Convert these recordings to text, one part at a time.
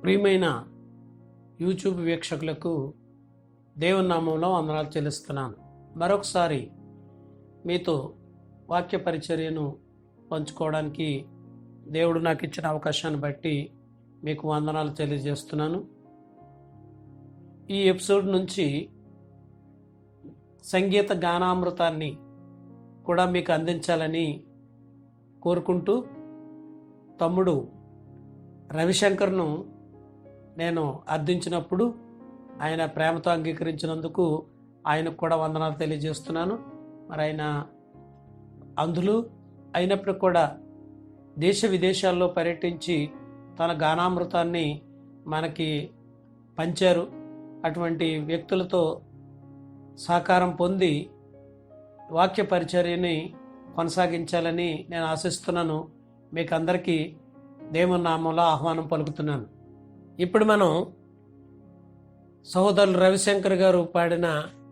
ప్రియమైన యూట్యూబ్ వీక్షకులకు దేవుని నామంలో వందనాలు చెల్లిస్తున్నాను. మరొకసారి మీతో వాక్య పరిచర్యను పంచుకోవడానికి దేవుడు నాకు ఇచ్చిన అవకాశాన్ని బట్టి మీకు వందనాలు తెలియజేస్తున్నాను. ఈ ఎపిసోడ్ నుంచి సంగీత గానామృతాన్ని కూడా మీకు అందించాలని కోరుకుంటూ తమ్ముడు రవిశంకర్ను నేను అర్థించినప్పుడు ఆయన ప్రేమతో అంగీకరించినందుకు ఆయనకు కూడా వందనాలు తెలియజేస్తున్నాను. మరి ఆయన అంధులు అయినప్పుడు కూడా దేశ విదేశాల్లో పర్యటించి తన గానామృతాన్ని మనకి పంచారు. అటువంటి వ్యక్తులతో సహకారం పొంది వాక్య పరిచర్యని కొనసాగించాలని నేను ఆశిస్తున్నాను. మీకు అందరికీ దేవుని నామంలో ఆహ్వానం పలుకుతున్నాను. ఇప్పుడు మనం సహోదరులు రవిశంకర్ గారు పాడిన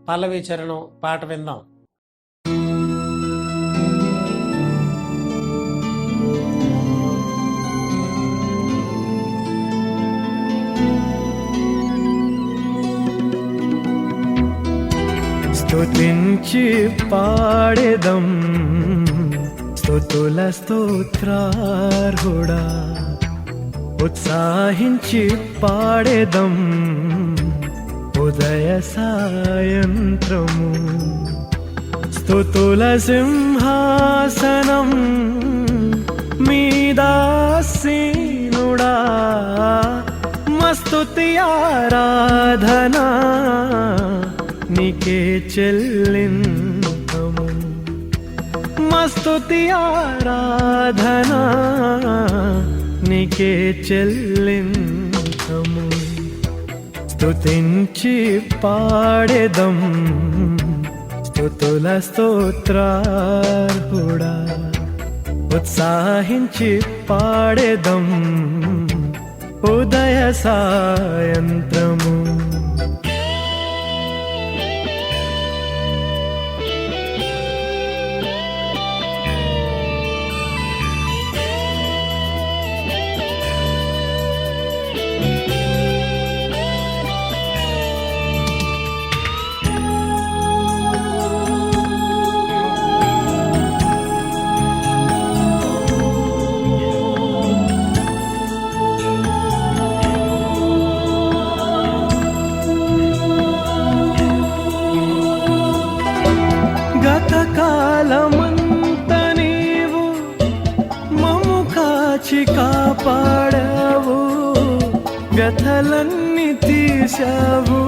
పల్లవి చరణం పాట విందాం. స్తుతించి పాడేదం స్తుతుల స్తోత్రార్హుడా, ఉత్సాహించి పాడేదం ఉదయ సాయంత్రము. స్తుతుల సింహాసనం మీదాసీనుడా, మస్తుతి ఆరాధనా నీకే చెల్లింతము. మస్తుతి ఆరాధనా నీకే చెల్లింతము. స్తుతించి పాడేదం స్తుతుల స్తోత్రార్హుడా, ఉత్సాహించి పాడేదం ఉదయ సాయంత్రము. గతకాలమంత నీవు మమ్ము కాచి కాపాడావు, గతలన్నీ తీశావు.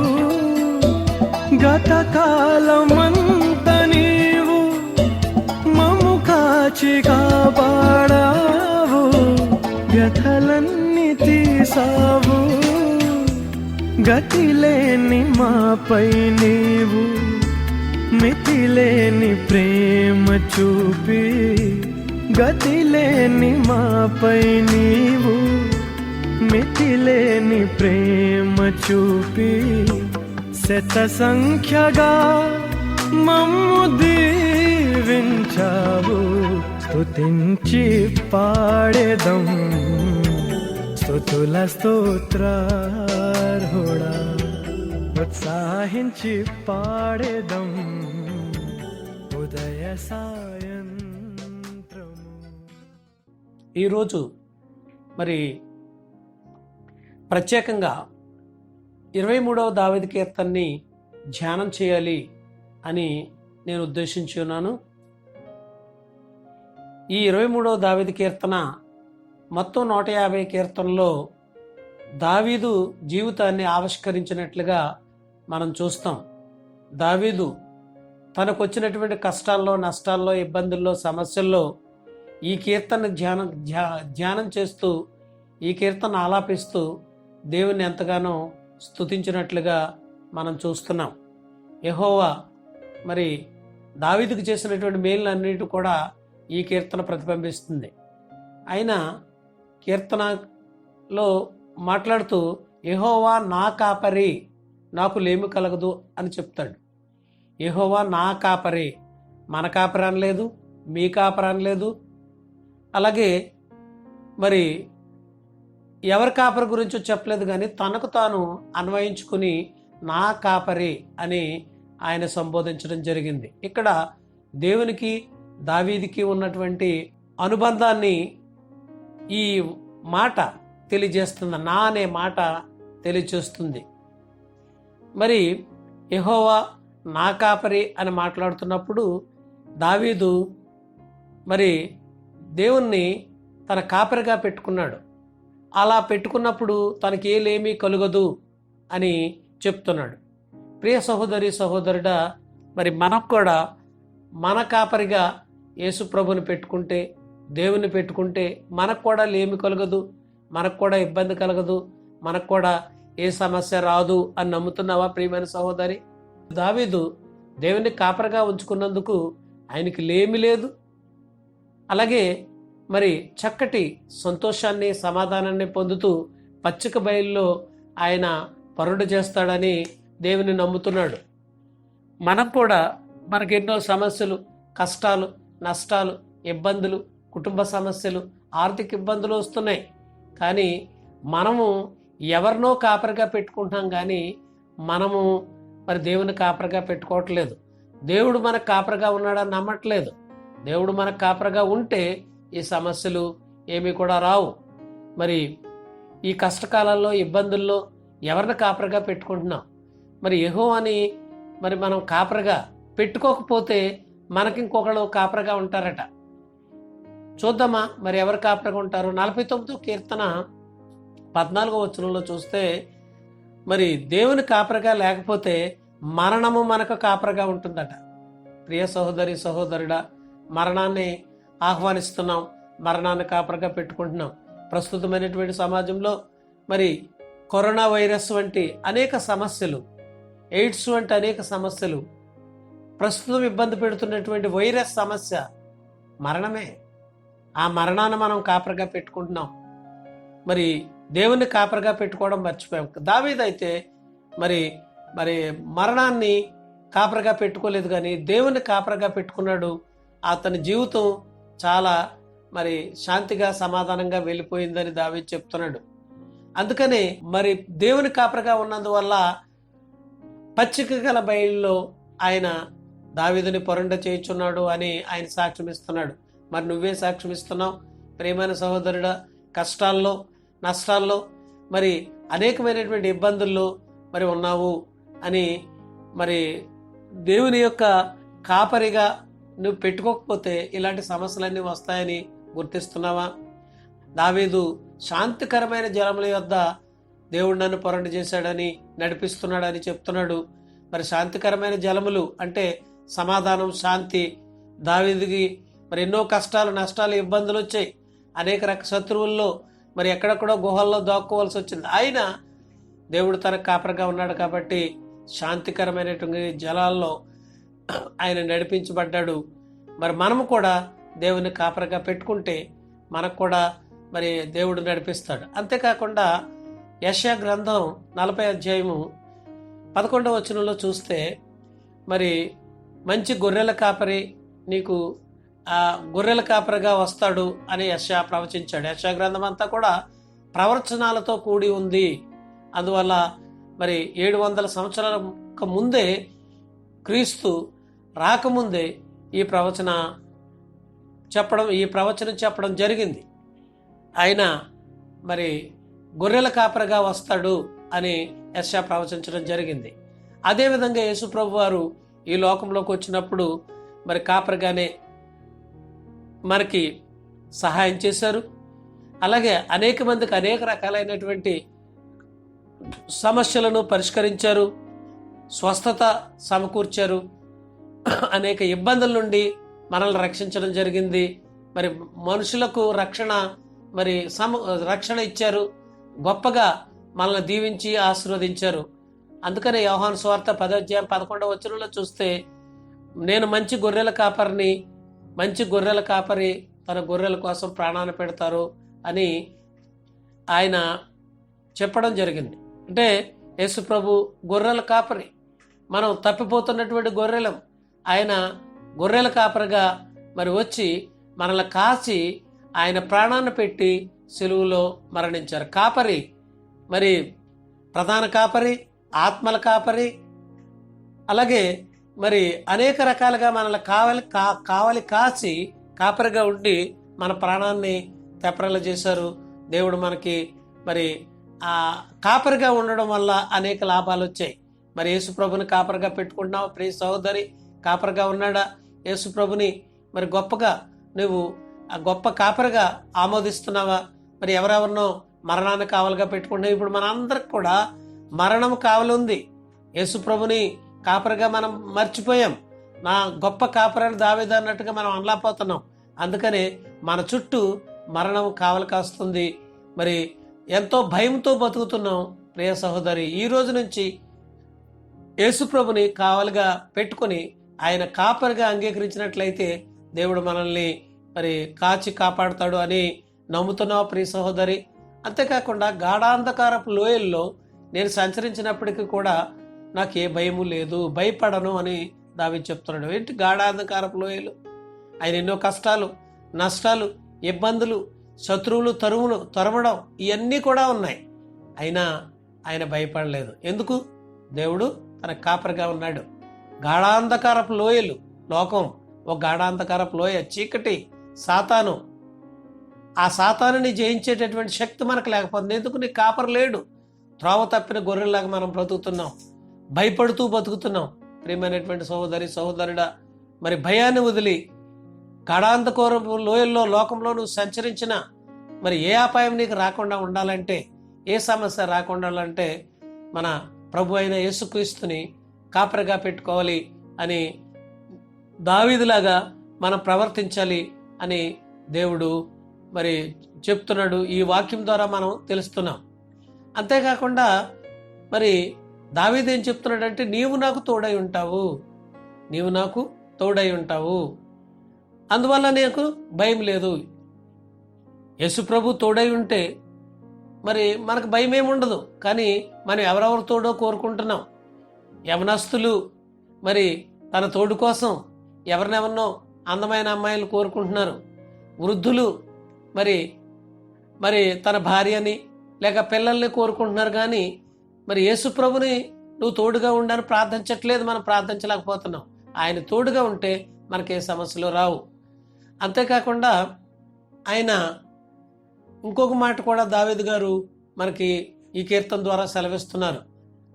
గతకాలమంత నీవు మమ్ము కాచి కాపాడావు, గతలన్నీ తీసావు. గతిలేని మాపై నీవు మితిలేని ప్రేమ చూపి, గతిలేని మాపై నీవు మితిలేని ప్రేమ చూపి, శత సంఖ్యగా మమ్ము దీవించావు. స్తుతించి పాడేదం స్తుతుల స్తోత్రార్హుడా, ఉత్సాహించి పాడేదం ఉదయ సాయంత్రము. ఈరోజు మరి ప్రత్యేకంగా 23వ దావీదు కీర్తనని ధ్యానం చేయాలి అని నేను ఉద్దేశించి ఉన్నాను. ఈ 23వ దావీదు కీర్తన మొత్తం 150 కీర్తనలో దావీదు జీవితాన్ని ఆవిష్కరించినట్లుగా మనం చూస్తాం. దావీదు తనకు వచ్చినటువంటి కష్టాల్లో, నష్టాల్లో, ఇబ్బందుల్లో, సమస్యల్లో ఈ కీర్తన ధ్యానం చేస్తూ, ఈ కీర్తన ఆలాపిస్తూ దేవుని ఎంతగానో స్తుతించినట్లుగా మనం చూస్తున్నాం. యెహోవా మరి దావీదుకు చేసినటువంటి మేలులన్నిటి కూడా ఈ కీర్తన ప్రతిబింబిస్తుంది. ఆయన కీర్తనలో మాట్లాడుతూ యెహోవా నా కాపరి, నాకు లేమి కలగదు అని చెప్తాడు. యెహోవా నా కాపరి, మన కాపరి అనలేదు, మీ కాపరి అనలేదు. అలాగే మరి ఎవరి కాపరి గురించో చెప్పలేదు, కానీ తనకు తాను అన్వయించుకుని నా కాపరి అని ఆయన సంబోధించడం జరిగింది. ఇక్కడ దేవునికి దావీదుకి ఉన్నటువంటి అనుబంధాన్ని ఈ మాట తెలియజేస్తుంది, నా అనే మాట తెలియజేస్తుంది. మరి యెహోవా నా కాపరి అని మాట్లాడుతున్నప్పుడు దావీదు మరి దేవుణ్ణి తన కాపరిగా పెట్టుకున్నాడు. అలా పెట్టుకున్నప్పుడు తనకి ఏలేమీ కలుగదు అని చెప్తున్నాడు. ప్రియ సహోదరి సహోదరుడా, మరి మనకు కూడా మన కాపరిగా యేసు ప్రభుని పెట్టుకుంటే, దేవుని పెట్టుకుంటే మనకు కూడా లేమి కలగదు, మనకు కూడా ఇబ్బంది కలగదు, మనకు కూడా ఏ సమస్య రాదు అని నమ్ముతున్నావా ప్రియమైన సహోదరి? దావీదు దేవుని కాపరిగా ఉంచుకున్నందుకు ఆయనకి లేమి లేదు. అలాగే మరి చక్కటి సంతోషాన్ని సమాధానాన్ని పొందుతూ పచ్చిక బయలులో ఆయన పరుడు చేస్తాడని దేవుని నమ్ముతున్నాడు. మనం కూడా మనకెన్నో సమస్యలు, కష్టాలు, నష్టాలు, ఇబ్బందులు, కుటుంబ సమస్యలు, ఆర్థిక ఇబ్బందులు వస్తున్నాయి. కానీ మనము ఎవరినో కాపరిగా పెట్టుకుంటున్నాం, కానీ మనము మరి దేవుని కాపరిగా పెట్టుకోవట్లేదు. దేవుడు మనకు కాపరిగా ఉన్నాడని నమ్మట్లేదు. దేవుడు మనకు కాపరిగా ఉంటే ఈ సమస్యలు ఏమీ కూడా రావు. మరి ఈ కష్టకాలంలో, ఇబ్బందుల్లో ఎవరిని కాపరిగా పెట్టుకుంటున్నాం? మరి యెహోవాని మరి మనం కాపరిగా పెట్టుకోకపోతే మనకి ఇంకొకళ్ళు కాపరిగా ఉంటారట. చూద్దామా మరి ఎవరు కాపరిగా ఉంటారు? 49వ కీర్తన 14వ వచనంలో చూస్తే, మరి దేవుని కాపరిగా లేకపోతే మరణము మనకు కాపరిగా ఉంటుందట. ప్రియ సహోదరి సహోదరుడా, మరణాన్ని ఆహ్వానిస్తున్నాం, మరణాన్ని కాపరిగా పెట్టుకుంటున్నాం. ప్రస్తుతమైనటువంటి సమాజంలో మరి కరోనా వైరస్ వంటి అనేక సమస్యలు, ఎయిడ్స్ వంటి అనేక సమస్యలు, ప్రస్తుతం ఇబ్బంది పెడుతున్నటువంటి వైరస్ సమస్య మరణమే. ఆ మరణాన్ని మనం కాపరిగా పెట్టుకుంటున్నాం. మరి దేవుని కాపరిగా పెట్టుకోవడం మర్చిపోయాం. దావీదు అయితే మరి మరి మరణాన్ని కాపరిగా పెట్టుకోలేదు, కానీ దేవుని కాపరిగా పెట్టుకున్నాడు. అతని జీవితం చాలా మరి శాంతిగా, సమాధానంగా వెళ్ళిపోయిందని దావీదు చెప్తున్నాడు. అందుకని మరి దేవుని కాపరిగా ఉన్నందువల్ల పచ్చిక గల బయలులో ఆయన దావీదుని పొరండ చేయుచున్నాడు అని ఆయన సాక్ష్యం ఇస్తున్నాడు. మరి నువ్వే సాక్ష్యం ఇస్తున్నావు ప్రియమైన సహోదరుడా? కష్టాల్లో, నష్టాల్లో, మరి అనేకమైనటువంటి ఇబ్బందుల్లో మరి ఉన్నావు అని, మరి దేవుని యొక్క కాపరిగా నువ్వు పెట్టుకోకపోతే ఇలాంటి సమస్యలన్నీ వస్తాయని గుర్తిస్తున్నావా? దావీదు శాంతికరమైన జలముల యొద్ద దేవుడు నన్ను పొరండి చేశాడని, నడిపిస్తున్నాడని చెప్తున్నాడు. మరి శాంతికరమైన జలములు అంటే సమాధానం, శాంతి. దావీదుకి మరి ఎన్నో కష్టాలు, నష్టాలు, ఇబ్బందులు వచ్చాయి. అనేక శత్రువుల్లో మరి ఎక్కడెక్కడో గుహల్లో దాక్కోవాల్సి వచ్చింది. ఆయన దేవుడు తనకు కాపరిగా ఉన్నాడు కాబట్టి శాంతికరమైనటువంటి జలాల్లో ఆయన నడిపించబడ్డాడు. మరి మనము కూడా దేవుని కాపరిగా పెట్టుకుంటే మనకు కూడా మరి దేవుడు నడిపిస్తాడు. అంతేకాకుండా యెషయా గ్రంథం 40వ అధ్యాయము 11వ వచనంలో చూస్తే, మరి మంచి గొర్రెల కాపరి నీకు ఆ గొర్రెల కాపరిగా వస్తాడు అని యెషయా ప్రవచించాడు. యెషయా గ్రంథం అంతా కూడా ప్రవచనాలతో కూడి ఉంది. అందువల్ల మరి 700 సంవత్సరాలకు ముందే, క్రీస్తు రాకముందే ఈ ప్రవచనం చెప్పడం జరిగింది. ఆయన మరి గొర్రెల కాపరిగా వస్తాడు అని యెషయా ప్రవచించడం జరిగింది. అదేవిధంగా యేసు ప్రభు వారు ఈ లోకంలోకి వచ్చినప్పుడు మరి కాపరిగానే మనకి సహాయం చేశారు. అలాగే అనేక మందికి అనేక రకాలైనటువంటి సమస్యలను పరిష్కరించారు, స్వస్థత సమకూర్చారు, అనేక ఇబ్బందుల నుండి మనల్ని రక్షించడం జరిగింది. మరి మనుషులకు రక్షణ ఇచ్చారు, గొప్పగా మనల్ని దీవించి ఆశీర్వదించారు. అందుకనే యోహాను సువార్త 10వ అధ్యాయం 11వ వచనంలో చూస్తే, నేను మంచి గొర్రెల కాపరిని, మంచి గొర్రెల కాపరి తన గొర్రెల కోసం ప్రాణాన్ని పెడతారు అని ఆయన చెప్పడం జరిగింది. అంటే యేసు ప్రభు గొర్రెల కాపరి, మనం తప్పిపోతున్నటువంటి గొర్రెలం. ఆయన గొర్రెల కాపరిగా మరి వచ్చి మనల్ని కాచి ఆయన ప్రాణాన్ని పెట్టి సిలువలో మరణించారు. కాపరి, మరి ప్రధాన కాపరి, ఆత్మల కాపరి, అలాగే మరి అనేక రకాలుగా మనల్ని కావలి కాచి కాపరిగా ఉండి మన ప్రాణాన్ని తెప్పరల చేశారు. దేవుడు మనకి మరి ఆ కాపరిగా ఉండడం వల్ల అనేక లాభాలు వచ్చాయి. మరి యేసుప్రభుని కాపరిగా పెట్టుకుంటున్నావా ప్రియ సహోదరి? కాపరిగా ఉన్నాడా యేసుప్రభుని? మరి గొప్పగా నువ్వు ఆ గొప్ప కాపరిగా ఆమోదిస్తున్నావా? మరి ఎవరెవరినో మరణాన్ని కావలిగా పెట్టుకుంటున్నావు. ఇప్పుడు మన అందరికి కూడా మరణం కావలి ఉంది. యేసుప్రభుని కాపరిగా మనం మర్చిపోయాం. నా గొప్ప కాపరిని దావీదు అన్నట్టుగా మనం అనలేకపోతున్నాం. అందుకనే మన చుట్టూ మరణం కావలి కాస్తుంది. మరి ఎంతో భయంతో బతుకుతున్నాం. ప్రియ సహోదరి, ఈ రోజు నుంచి యేసుప్రభుని కావలిగా పెట్టుకొని ఆయన కాపరిగా అంగీకరించినట్లయితే దేవుడు మనల్ని మరి కాచి కాపాడుతాడు అని నమ్ముతున్నావు ప్రియ సహోదరి. అంతేకాకుండా గాఢాంధకారపు లోయల్లో నేను సంచరించినప్పటికీ కూడా నాకు ఏ భయము లేదు, భయపడను అని దావీదు చెప్తున్నాడు. ఏంటి గాఢాంధకారపు లోయలు? ఆయన ఎన్నో కష్టాలు, నష్టాలు, ఇబ్బందులు, శత్రువులు తరమడం ఇవన్నీ కూడా ఉన్నాయి. అయినా ఆయన భయపడలేదు. ఎందుకు? దేవుడు తన కాపరిగా ఉన్నాడు. గాఢాంధకారపు లోయలు, లోకం ఒక గాఢాంధకారపు లోయ, చీకటి, సాతాను. ఆ సాతానుని జయించేటటువంటి శక్తి మనకు లేకపోతుంది. ఎందుకు? నీ కాపరి లేడు. త్రోవ తప్పిన గొర్రెల్లాగా మనం బ్రతుకుతున్నాం, భయపడుతూ బతుకుతున్నాం. ప్రియమైనటువంటి సహోదరి, సహోదరుడా, మరి భయాన్ని వదిలి గాఢాంధకారపు లోయల్లో లోకంలో నువ్వు సంచరించిన మరి ఏ అపాయం నీకు రాకుండా ఉండాలంటే, ఏ సమస్య రాకుండా ఉండాలంటే మన ప్రభు అయిన యేసుక్రీస్తుని కాపరిగా పెట్టుకోవాలి అని దావీదులాగా మనం ప్రవర్తించాలి అని దేవుడు మరి చెప్తున్నాడు. ఈ వాక్యం ద్వారా మనం తెలుస్తున్నాం. అంతేకాకుండా మరి దావీదు ఏం చెప్తున్నాడంటే, నీవు నాకు తోడై ఉంటావు, నీవు నాకు తోడై ఉంటావు, అందువల్ల నీకు భయం లేదు. యేసు ప్రభు తోడై ఉంటే మరి మనకు భయం ఏముండదు. కానీ మనం ఎవరెవరు తోడో కోరుకుంటున్నాం. యవనస్తులు మరి తన తోడు కోసం ఎవరినెవరినో అందమైన అమ్మాయిలు కోరుకుంటున్నారు. వృద్ధులు మరి మరి తన భార్యని లేక పిల్లల్ని కోరుకుంటున్నారు. కానీ మరి యేసు ప్రభుని నువ్వు తోడుగా ఉండని ప్రార్థించట్లేదు, మనం ప్రార్థించలేకపోతున్నాం. ఆయన తోడుగా ఉంటే మనకే సమస్యలు రావు. అంతేకాకుండా ఆయన ఇంకొక మాట కూడా దావీదు గారు మనకి ఈ కీర్తన ద్వారా సెలవిస్తున్నారు.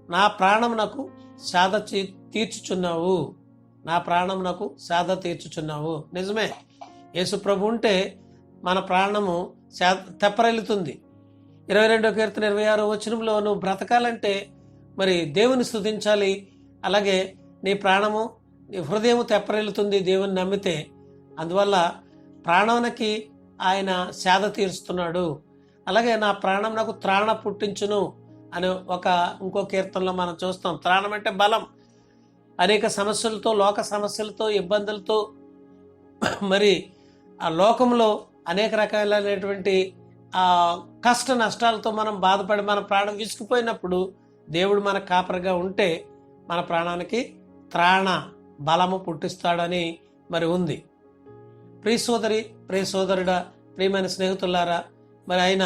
నా ప్రాణం నాకు సాధ తీర్చుచున్నావు, నా ప్రాణం నాకు సాధ తీర్చుచున్నావు. నిజమే, యేసు ప్రభు ఉంటే మన ప్రాణము తెప్పరెలుతుంది. 22వ కీర్తన 26వ వచనంలో నువ్వు బ్రతకాలంటే మరి దేవుని స్తుతించాలి. అలాగే నీ ప్రాణము, నీ హృదయము తెప్పరెలుతుంది దేవుని నమ్మితే. అందువల్ల ప్రాణానికి ఆయన సేద తీరుస్తున్నాడు. అలాగే నా ప్రాణం నాకు త్రాణ పుట్టించును అని ఇంకో కీర్తనలో మనం చూస్తాం. త్రాణం అంటే బలం. అనేక సమస్యలతో, లోక సమస్యలతో, ఇబ్బందులతో మరి ఆ లోకంలో అనేక రకాలైనటువంటి ఆ కష్ట నష్టాలతో మనం బాధపడి మన ప్రాణం విసుకుపోయినప్పుడు దేవుడు మన కాపరిగా ఉంటే మన ప్రాణానికి త్రాణ బలము పుట్టిస్తాడని మరి ఉంది. ప్రియ సోదరి, ప్రియ సోదరుడా, ప్రియమైన స్నేహితులారా, మరి ఆయన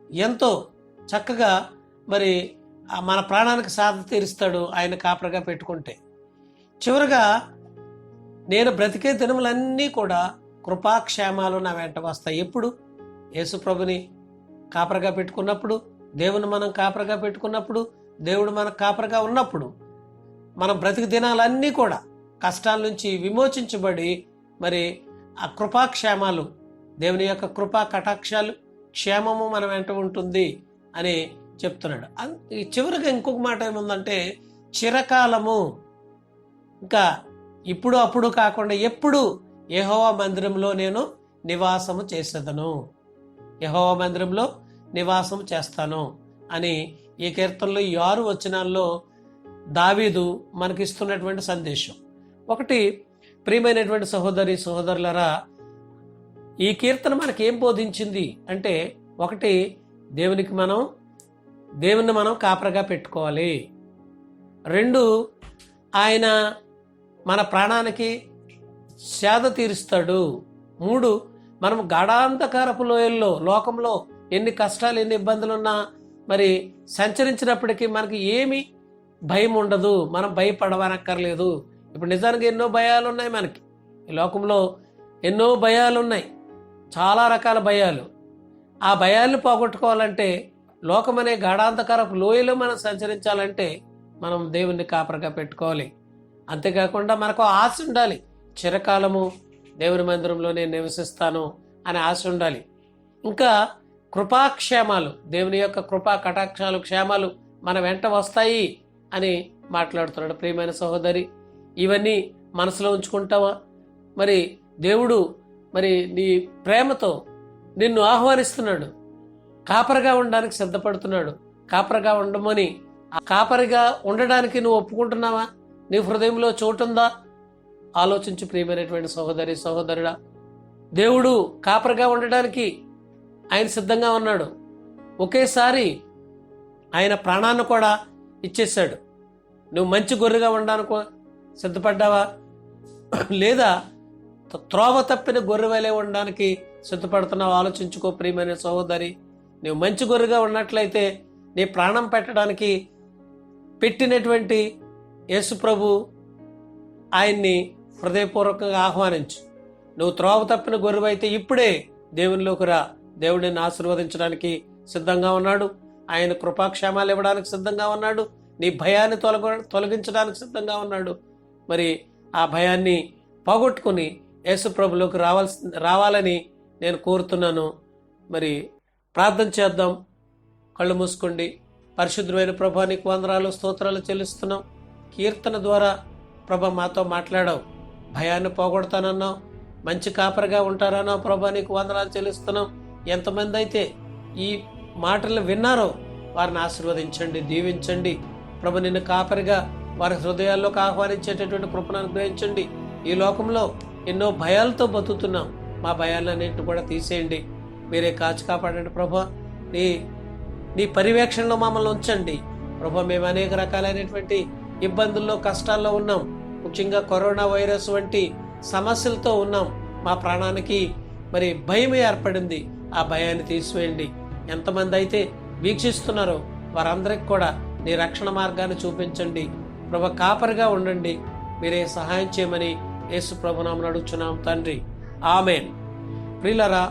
ఎంతో చక్కగా మరి మన ప్రాణానికి సాధ తీరుస్తాడు ఆయన కాపరిగా పెట్టుకుంటే. చివరగా నేను బ్రతికే దినములన్నీ కూడా కృపాక్షేమాలు నా వెంట వస్తాయి. ఎప్పుడు? యేసు ప్రభుని కాపరిగా పెట్టుకున్నప్పుడు, దేవుని మనం కాపరిగా పెట్టుకున్నప్పుడు, దేవుడు మనకు కాపరిగా ఉన్నప్పుడు మన బ్రతికి దినాలన్నీ కూడా కష్టాల నుంచి విమోచించబడి మరి ఆ కృపాక్షేమాలు, దేవుని యొక్క కృపా కటాక్షాలు, క్షేమము మన వెంట ఉంటుంది అని చెప్తున్నాడు. చివరిగా ఇంకొక మాట ఏముందంటే, చిరకాలము, ఇంకా ఇప్పుడు అప్పుడు కాకుండా ఎప్పుడు యెహోవా మందిరంలో నేను నివాసము చేసేదను, యెహోవా మందిరంలో నివాసము చేస్తాను అని ఈ కీర్తనలో 6 వచనాల్లో దావీదు మనకిస్తున్నటువంటి సందేశం. ఒకటి, ప్రియమైనటువంటి సహోదరి సహోదరులరా, ఈ కీర్తన మనకేం బోధించింది అంటే, ఒకటి, దేవుని మనం కాపరిగా పెట్టుకోవాలి. 2, ఆయన మన ప్రాణానికి సేద తీరుస్తాడు. 3, మనం గాఢాంధకారపు లోయల్లో, లోకంలో ఎన్ని కష్టాలు ఎన్ని ఇబ్బందులు ఉన్నా మరి సంచరించినప్పటికీ మనకి ఏమి భయం ఉండదు, మనం భయపడవనక్కర్లేదు. ఇప్పుడు నిజానికి ఎన్నో భయాలు ఉన్నాయి మనకి, ఈ లోకంలో ఎన్నో భయాలు ఉన్నాయి, చాలా రకాల భయాలు. ఆ భయాలను పోగొట్టుకోవాలంటే, లోకమనే గాఢాంధకారపు లోయలో మనం సంచరించాలంటే మనం దేవుణ్ణి కాపరిగా పెట్టుకోవాలి. అంతేకాకుండా మనకు ఆశ ఉండాలి, చిరకాలము దేవుని మందిరంలో నేను నివసిస్తాను అనే ఆశ ఉండాలి. ఇంకా కృపాక్షేమాలు, దేవుని యొక్క కృపా కటాక్షాలు క్షేమాలు మన వెంట వస్తాయి అని మాట్లాడుతున్నాడు. ప్రియమైన సహోదరి, ఇవన్నీ మనసులో ఉంచుకుంటావా? మరి దేవుడు మరి నీ ప్రేమతో నిన్ను ఆహ్వానిస్తున్నాడు, కాపరిగా ఉండడానికి సిద్ధపడుతున్నాడు. కాపరిగా ఉండమని, కాపరిగా ఉండడానికి నువ్వు ఒప్పుకుంటున్నావా? నీ హృదయంలో చోటుందా? ఆలోచించు ప్రియమైనటువంటి సహోదరి సహోదరుడా. దేవుడు కాపరిగా ఉండడానికి ఆయన సిద్ధంగా ఉన్నాడు. ఒకేసారి ఆయన ప్రాణాన్ని కూడా ఇచ్చేశాడు. నువ్వు మంచి గొర్రెగా ఉండడానికి సిద్ధపడ్డావా? లేదా త్రోవ తప్పిన గొర్రె వలె ఉండడానికి సిద్ధపడుతున్నావు? ఆలోచించుకో ప్రియమైన సహోదరి. నువ్వు మంచి గొర్రెగా ఉన్నట్లయితే నీ ప్రాణం పెట్టడానికి పెట్టినటువంటి యేసు ప్రభు ఆయన్ని హృదయపూర్వకంగా ఆహ్వానించు. నువ్వు త్రోవ తప్పిన గొర్రెవైతే ఇప్పుడే దేవునిలోకి రా. దేవుడిని ఆశీర్వదించడానికి సిద్ధంగా ఉన్నాడు. ఆయన కృపాక్షేమాలు ఇవ్వడానికి సిద్ధంగా ఉన్నాడు. నీ భయాన్ని తొలగించడానికి సిద్ధంగా ఉన్నాడు. మరి ఆ భయాన్ని పోగొట్టుకుని యేసు ప్రభులోకి రావాలని నేను కోరుతున్నాను. మరి ప్రార్థన చేద్దాం. కళ్ళు మూసుకోండి. పరిశుద్ధమైన ప్రభా, నీకు వందనాలు స్తోత్రాలు చెల్లిస్తున్నాం. కీర్తన ద్వారా ప్రభా మాతో మాట్లాడావు, భయాన్ని పోగొడతానన్నావు, మంచి కాపరిగా ఉంటారన్నావు. ప్రభా నీకు వందనాలు చెల్లిస్తున్నాం. ఎంతమంది అయితే ఈ మాటలు విన్నారో వారిని ఆశీర్వదించండి, దీవించండి. ప్రభు నిన్ను కాపరిగా వారి హృదయాల్లోకి ఆహ్వానించేటటువంటి కృపను అనుగ్రహించండి. ఈ లోకంలో ఎన్నో భయాలతో బతుకుతున్నాం, మా భయాలన్నింటిని కూడా తీసేయండి. మీరే కాచి కాపాడండి ప్రభా. నీ పర్యవేక్షణలో మమ్మల్ని ఉంచండి ప్రభా. మేము అనేక రకాలైనటువంటి ఇబ్బందుల్లో కష్టాల్లో ఉన్నాం. ముఖ్యంగా కరోనా వైరస్ వంటి సమస్యలతో ఉన్నాం. మా ప్రాణానికి మరి భయం ఏర్పడింది. ఆ భయాన్ని తీసివేయండి. ఎంతమంది అయితే వీక్షిస్తున్నారో వారందరికి కూడా నీ రక్షణ మార్గాన్ని చూపించండి ప్రభా. కాపరిగా ఉండండి. మీరే సహాయం చేయమని యేసు ప్రభునామమున అడుగుచున్నాం తండ్రి, ఆమేన్. ప్రియులారా,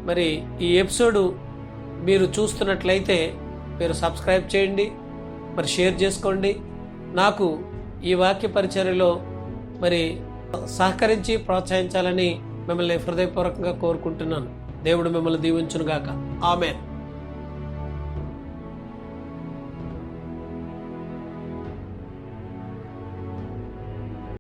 మరి ఈ ఎపిసోడు మీరు చూస్తున్నట్లయితే మీరు సబ్స్క్రైబ్ చేయండి, మరి షేర్ చేసుకోండి. నాకు ఈ వాక్య పరిచర్యలో మరి సహకరించి ప్రోత్సహించాలని మిమ్మల్ని హృదయపూర్వకంగా కోరుకుంటున్నాను. దేవుడు మిమ్మల్ని దీవించునుగాక. ఆమేన్.